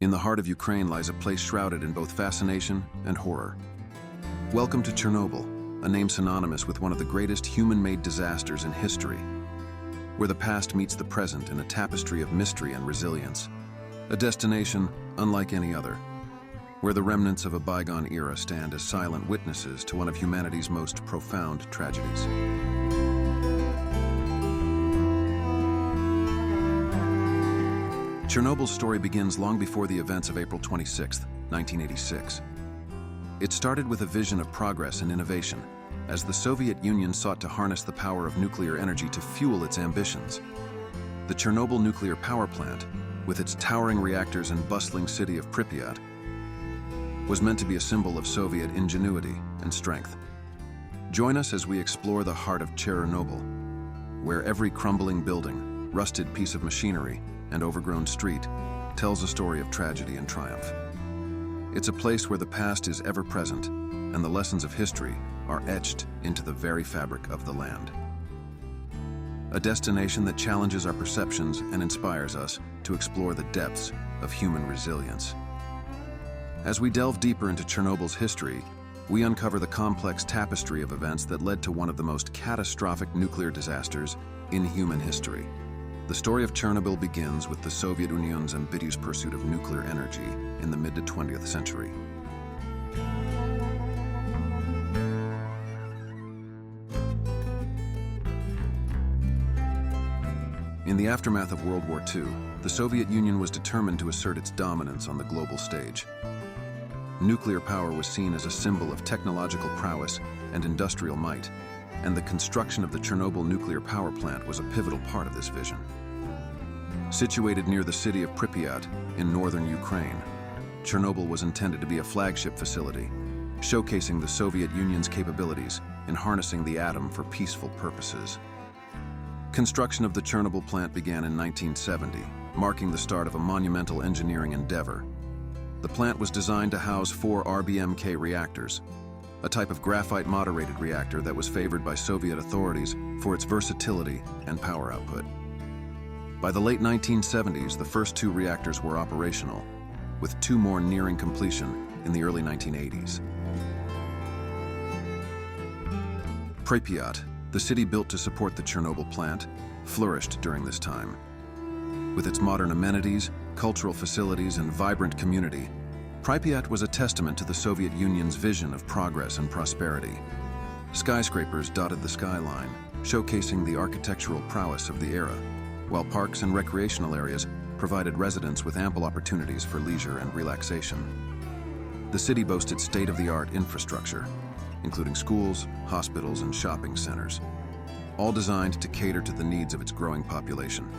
In the heart of Ukraine lies a place shrouded in both fascination and horror. Welcome to Chernobyl, a name synonymous with one of the greatest human-made disasters in history, where the past meets the present in a tapestry of mystery and resilience. A destination unlike any other, where the remnants of a bygone era stand as silent witnesses to one of humanity's most profound tragedies. Chernobyl's story begins long before the events of April 26, 1986. It started with a vision of progress and innovation, as the Soviet Union sought to harness the power of nuclear energy to fuel its ambitions. The Chernobyl nuclear power plant, with its towering reactors and bustling city of Pripyat, was meant to be a symbol of Soviet ingenuity and strength. Join us as we explore the heart of Chernobyl, where every crumbling building, rusted piece of machinery, and overgrown street tells a story of tragedy and triumph. It's a place where the past is ever present, and the lessons of history are etched into the very fabric of the land. A destination that challenges our perceptions and inspires us to explore the depths of human resilience. As we delve deeper into Chernobyl's history, we uncover the complex tapestry of events that led to one of the most catastrophic nuclear disasters in human history. The story of Chernobyl begins with the Soviet Union's ambitious pursuit of nuclear energy in the mid-20th century. In the aftermath of World War II, the Soviet Union was determined to assert its dominance on the global stage. Nuclear power was seen as a symbol of technological prowess and industrial might, and the construction of the Chernobyl nuclear power plant was a pivotal part of this vision. Situated near the city of Pripyat in northern Ukraine, Chernobyl was intended to be a flagship facility, showcasing the Soviet Union's capabilities in harnessing the atom for peaceful purposes. Construction of the Chernobyl plant began in 1970, marking the start of a monumental engineering endeavor. The plant was designed to house 4 RBMK reactors, a type of graphite-moderated reactor that was favored by Soviet authorities for its versatility and power output. By the late 1970s, the first 2 reactors were operational, with 2 more nearing completion in the early 1980s. Pripyat, the city built to support the Chernobyl plant, flourished during this time. With its modern amenities, cultural facilities, and vibrant community, Pripyat was a testament to the Soviet Union's vision of progress and prosperity. Skyscrapers dotted the skyline, showcasing the architectural prowess of the era, while parks and recreational areas provided residents with ample opportunities for leisure and relaxation. The city boasted state-of-the-art infrastructure, including schools, hospitals, and shopping centers, all designed to cater to the needs of its growing population.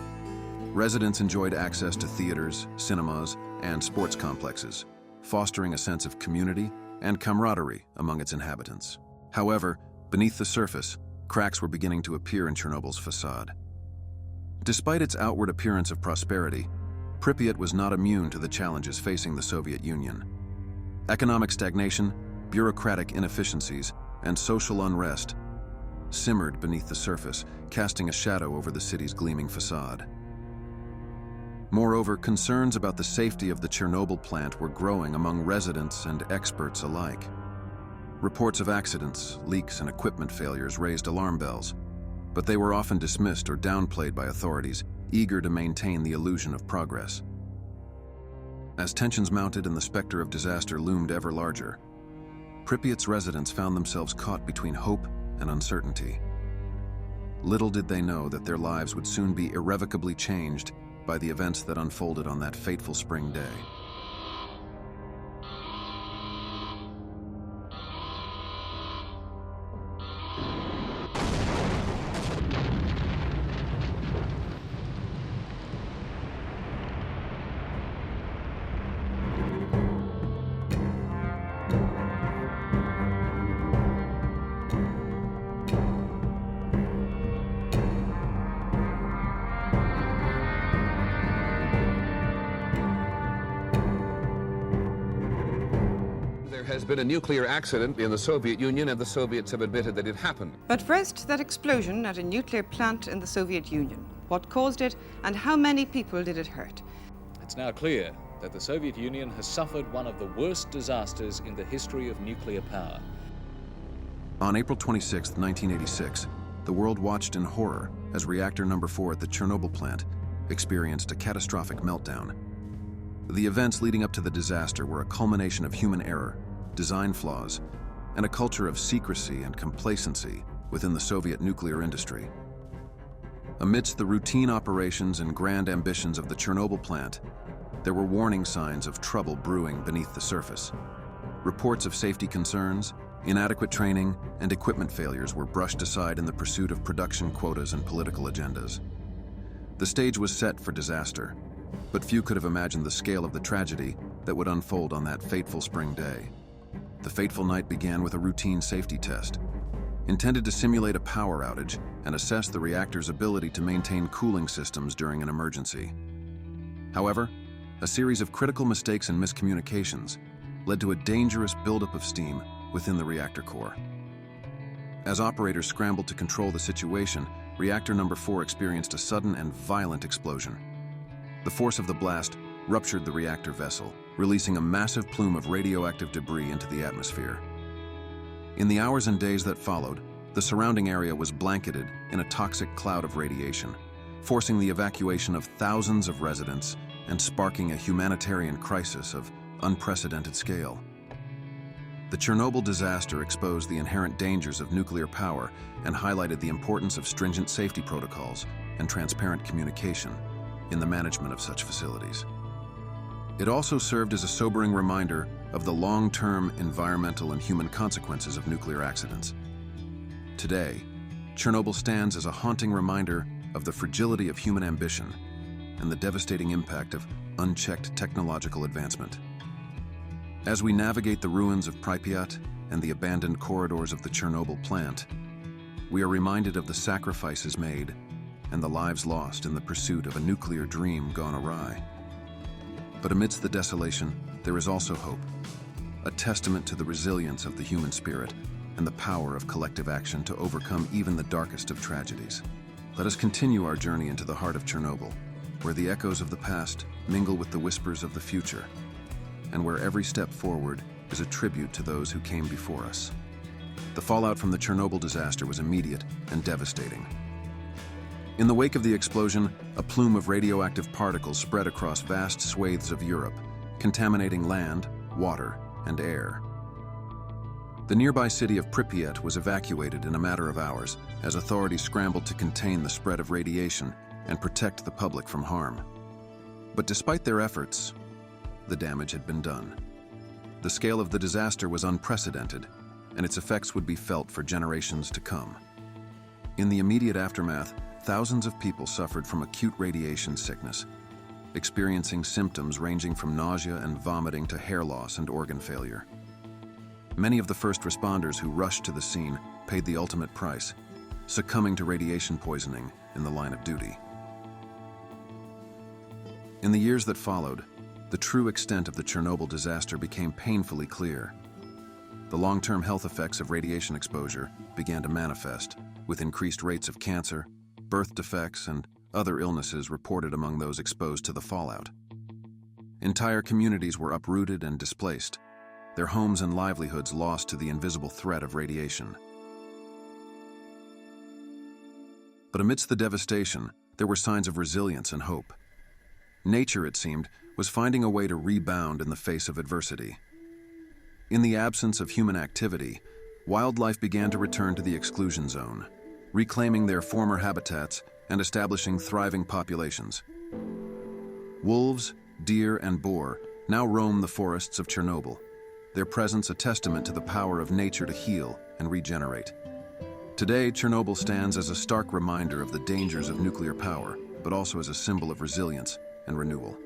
Residents enjoyed access to theaters, cinemas, and sports complexes, fostering a sense of community and camaraderie among its inhabitants. However, beneath the surface, cracks were beginning to appear in Chernobyl's facade. Despite its outward appearance of prosperity, Pripyat was not immune to the challenges facing the Soviet Union. Economic stagnation, bureaucratic inefficiencies, and social unrest simmered beneath the surface, casting a shadow over the city's gleaming facade. Moreover, concerns about the safety of the Chernobyl plant were growing among residents and experts alike. Reports of accidents, leaks, and equipment failures raised alarm bells, but they were often dismissed or downplayed by authorities, eager to maintain the illusion of progress. As tensions mounted and the specter of disaster loomed ever larger, Pripyat's residents found themselves caught between hope and uncertainty. Little did they know that their lives would soon be irrevocably changed by the events that unfolded on that fateful spring day. There has been a nuclear accident in the Soviet Union, and the Soviets have admitted that it happened. But first, that explosion at a nuclear plant in the Soviet Union. What caused it, and how many people did it hurt? It's now clear that the Soviet Union has suffered one of the worst disasters in the history of nuclear power. On April 26, 1986, the world watched in horror as reactor number 4 at the Chernobyl plant experienced a catastrophic meltdown. The events leading up to the disaster were a culmination of human error, design flaws, and a culture of secrecy and complacency within the Soviet nuclear industry. Amidst the routine operations and grand ambitions of the Chernobyl plant, there were warning signs of trouble brewing beneath the surface. Reports of safety concerns, inadequate training, and equipment failures were brushed aside in the pursuit of production quotas and political agendas. The stage was set for disaster, but few could have imagined the scale of the tragedy that would unfold on that fateful spring day. The fateful night began with a routine safety test, intended to simulate a power outage and assess the reactor's ability to maintain cooling systems during an emergency. However, a series of critical mistakes and miscommunications led to a dangerous buildup of steam within the reactor core. As operators scrambled to control the situation, reactor number 4 experienced a sudden and violent explosion. The force of the blast ruptured the reactor vessel, releasing a massive plume of radioactive debris into the atmosphere. In the hours and days that followed, the surrounding area was blanketed in a toxic cloud of radiation, forcing the evacuation of thousands of residents and sparking a humanitarian crisis of unprecedented scale. The Chernobyl disaster exposed the inherent dangers of nuclear power and highlighted the importance of stringent safety protocols and transparent communication in the management of such facilities. It also served as a sobering reminder of the long-term environmental and human consequences of nuclear accidents. Today, Chernobyl stands as a haunting reminder of the fragility of human ambition and the devastating impact of unchecked technological advancement. As we navigate the ruins of Pripyat and the abandoned corridors of the Chernobyl plant, we are reminded of the sacrifices made and the lives lost in the pursuit of a nuclear dream gone awry. But amidst the desolation, there is also hope, a testament to the resilience of the human spirit and the power of collective action to overcome even the darkest of tragedies. Let us continue our journey into the heart of Chernobyl, where the echoes of the past mingle with the whispers of the future, and where every step forward is a tribute to those who came before us. The fallout from the Chernobyl disaster was immediate and devastating. In the wake of the explosion, a plume of radioactive particles spread across vast swathes of Europe, contaminating land, water, and air. The nearby city of Pripyat was evacuated in a matter of hours as authorities scrambled to contain the spread of radiation and protect the public from harm. But despite their efforts, the damage had been done. The scale of the disaster was unprecedented, and its effects would be felt for generations to come. In the immediate aftermath, thousands of people suffered from acute radiation sickness, experiencing symptoms ranging from nausea and vomiting to hair loss and organ failure. Many of the first responders who rushed to the scene paid the ultimate price, succumbing to radiation poisoning in the line of duty. In the years that followed, the true extent of the Chernobyl disaster became painfully clear. The long-term health effects of radiation exposure began to manifest, with increased rates of cancer, birth defects, and other illnesses reported among those exposed to the fallout. Entire communities were uprooted and displaced, their homes and livelihoods lost to the invisible threat of radiation. But amidst the devastation, there were signs of resilience and hope. Nature, it seemed, was finding a way to rebound in the face of adversity. In the absence of human activity, wildlife began to return to the exclusion zone, reclaiming their former habitats and establishing thriving populations. Wolves, deer, and boar now roam the forests of Chernobyl, their presence a testament to the power of nature to heal and regenerate. Today, Chernobyl stands as a stark reminder of the dangers of nuclear power, but also as a symbol of resilience and renewal.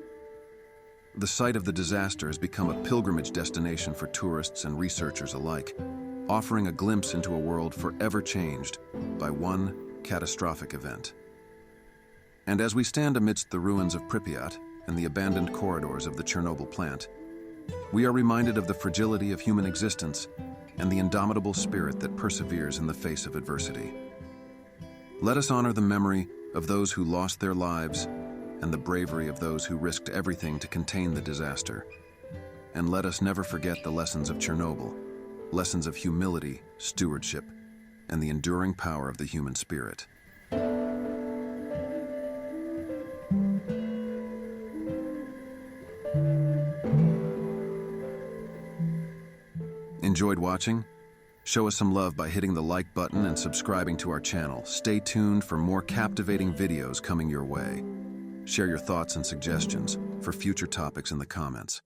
The site of the disaster has become a pilgrimage destination for tourists and researchers alike, offering a glimpse into a world forever changed by one catastrophic event. And as we stand amidst the ruins of Pripyat and the abandoned corridors of the Chernobyl plant, we are reminded of the fragility of human existence and the indomitable spirit that perseveres in the face of adversity. Let us honor the memory of those who lost their lives and the bravery of those who risked everything to contain the disaster. And let us never forget the lessons of Chernobyl, lessons of humility, stewardship, and the enduring power of the human spirit. Enjoyed watching? Show us some love by hitting the like button and subscribing to our channel. Stay tuned for more captivating videos coming your way. Share your thoughts and suggestions for future topics in the comments.